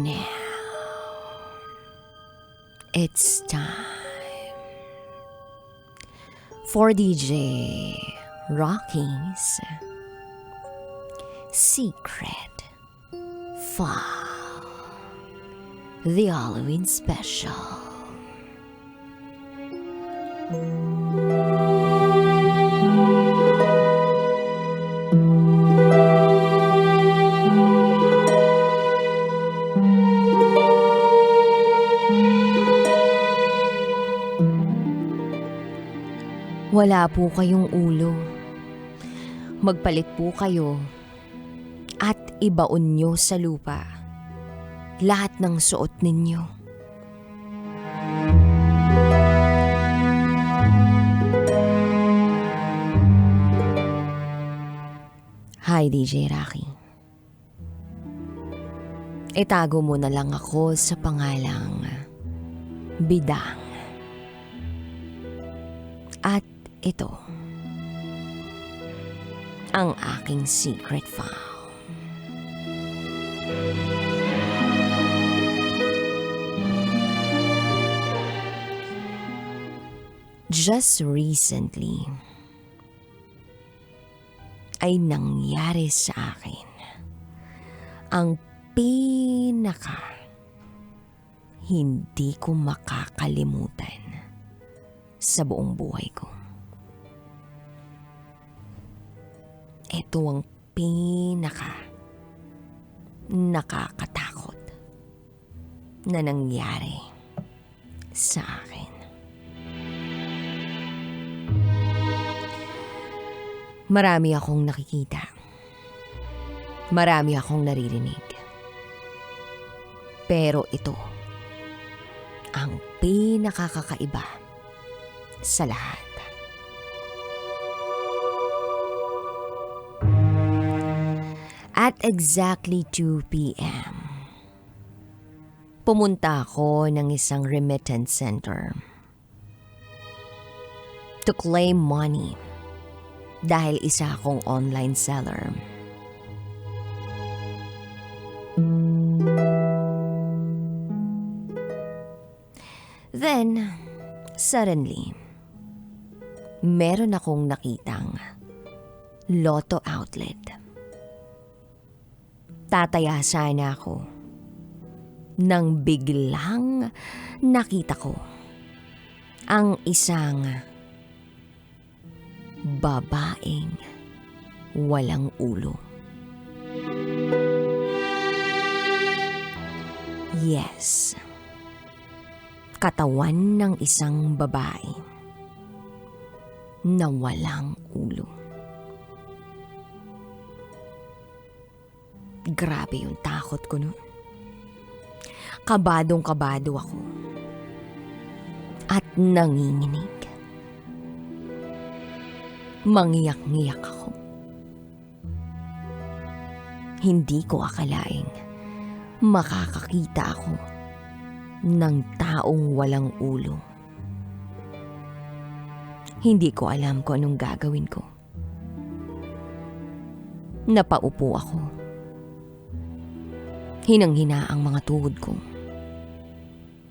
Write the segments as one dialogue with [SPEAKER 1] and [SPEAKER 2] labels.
[SPEAKER 1] Now, it's time for DJ Rocky's Secret File, the Halloween Special. Wala po kayong ulo. Magpalit po kayo at ibaon nyo sa lupa lahat ng suot ninyo. Hi, DJ Rocky. Itago mo na lang ako sa pangalang Bidang. At ito ang aking secret file. Just recently ay nangyari sa akin ang hindi ko makakalimutan sa buong buhay ko. Ito ang nakakatakot na nangyari sa akin. Marami akong nakikita. Marami akong naririnig. Pero ito ang pinakakakaiba sa lahat. At exactly 2 p.m., pumunta ako ng isang remittance center to claim money dahil isa akong online seller. Then, suddenly, meron akong nakitang lotto outlet. Tataya sana ako nang biglang nakita ko ang isang babaeng walang ulo. Yes, katawan ng isang babae na walang ulo. Grabe yung takot ko nun. Kabadong-kabado ako. At nanginginig. Mangiyak-ngiyak ako. Hindi ko akalaing makakakita ako ng taong walang ulo. Hindi ko alam kung anong gagawin ko. Napaupo ako. Hinang-hina ang mga tuhod ko.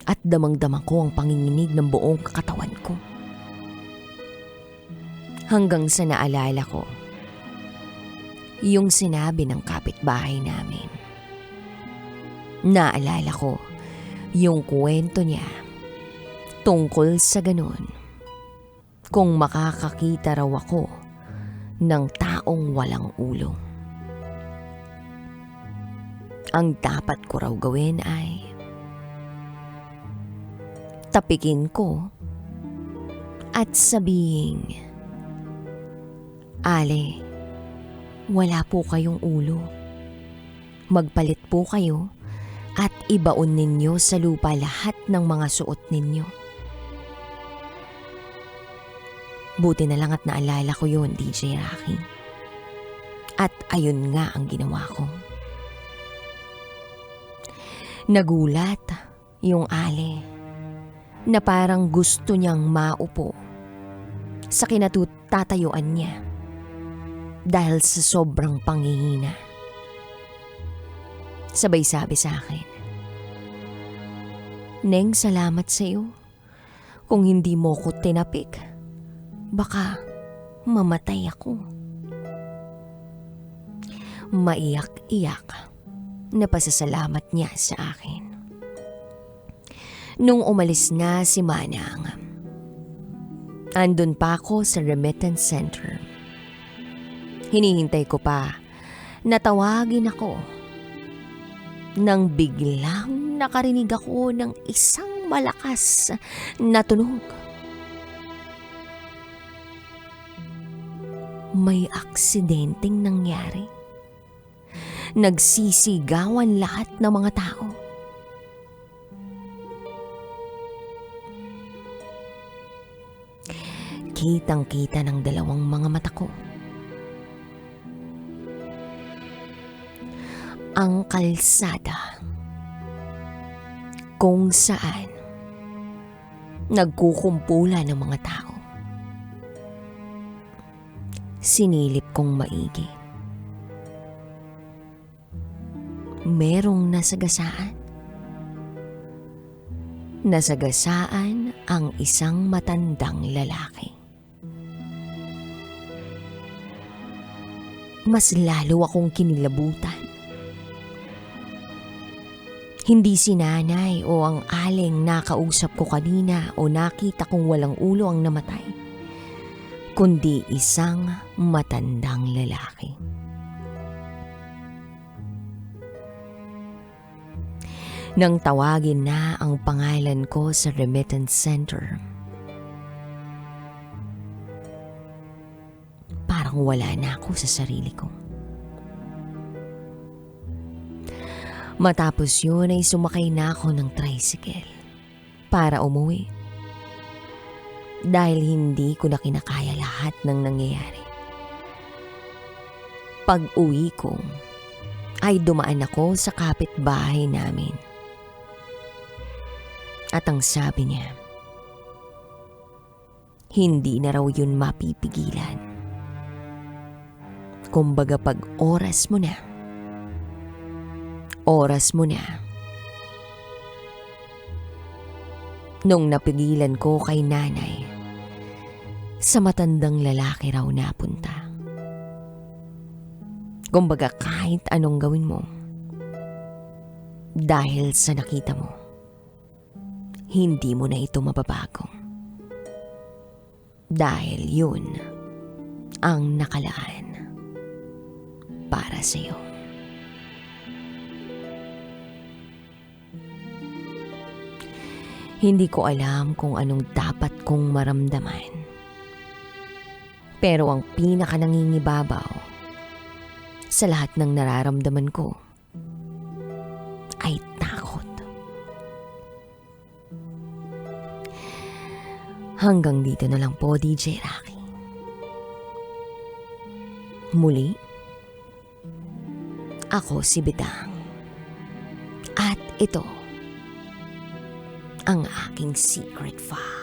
[SPEAKER 1] At damang-dama ko ang panginginig ng buong katawan ko. Hanggang sa naalala ko yung sinabi ng kapitbahay namin. Naalala ko yung kwento niya tungkol sa ganun. Kung makakakita raw ako ng taong walang ulo. Ang dapat ko raw gawin ay tapikin ko at sabihing, Ale, wala po kayong ulo. Magpalit po kayo at ibaon ninyo sa lupa lahat ng mga suot ninyo. Buti na lang at naalala ko yun, DJ Rocky. At ayun nga ang ginawa ko. Nagulat yung Ale na parang gusto niyang maupo sa kinatutatayuan niya dahil sa sobrang panghihina. Sabay sabi sa akin, Neng, salamat sa'yo. Kung hindi mo ko tinapik, baka mamatay ako. Maiyak-iyak na pasasalamat niya sa akin. Nung umalis na si Manang, andun pa ako sa remittance center. Hinihintay ko pa na tawagin ako nang biglang nakarinig ako ng isang malakas na tunog. May aksidenteng nangyari. Nagsisigawan lahat ng mga tao. Kitang-kita ng dalawang mga mata ko ang kalsada kung saan nagkukumpulan ng mga tao. Sinilip kong maigi. Merong nasagasaan. Nasagasaan ang isang matandang lalaki. Mas lalo akong kinilabutan. Hindi si nanay o ang aling nakausap ko kanina o nakita kong walang ulo ang namatay, kundi isang matandang lalaki. Nang tawagin na ang pangalan ko sa remittance center, parang wala na ako sa sarili ko. Matapos yun ay sumakay na ako ng tricycle para umuwi. Dahil hindi ko na kinakaya lahat ng nangyayari. Pag-uwi ko ay dumaan ako sa kapitbahay namin. At ang sabi niya, hindi na raw yun mapipigilan. Kumbaga pag oras mo na, oras mo na. Nung napigilan ko kay nanay, sa matandang lalaki raw napunta. Kumbaga kahit anong gawin mo, dahil sa nakita mo, hindi mo na ito mababago. Dahil yun ang nakalaan para sa'yo. Hindi ko alam kung anong dapat kong maramdaman. Pero ang pinaka nangingibabaw sa lahat ng nararamdaman ko ay takot. Hanggang dito na lang po, DJ Rocky. Muli, ako si Bidang. At ito ang aking secret file.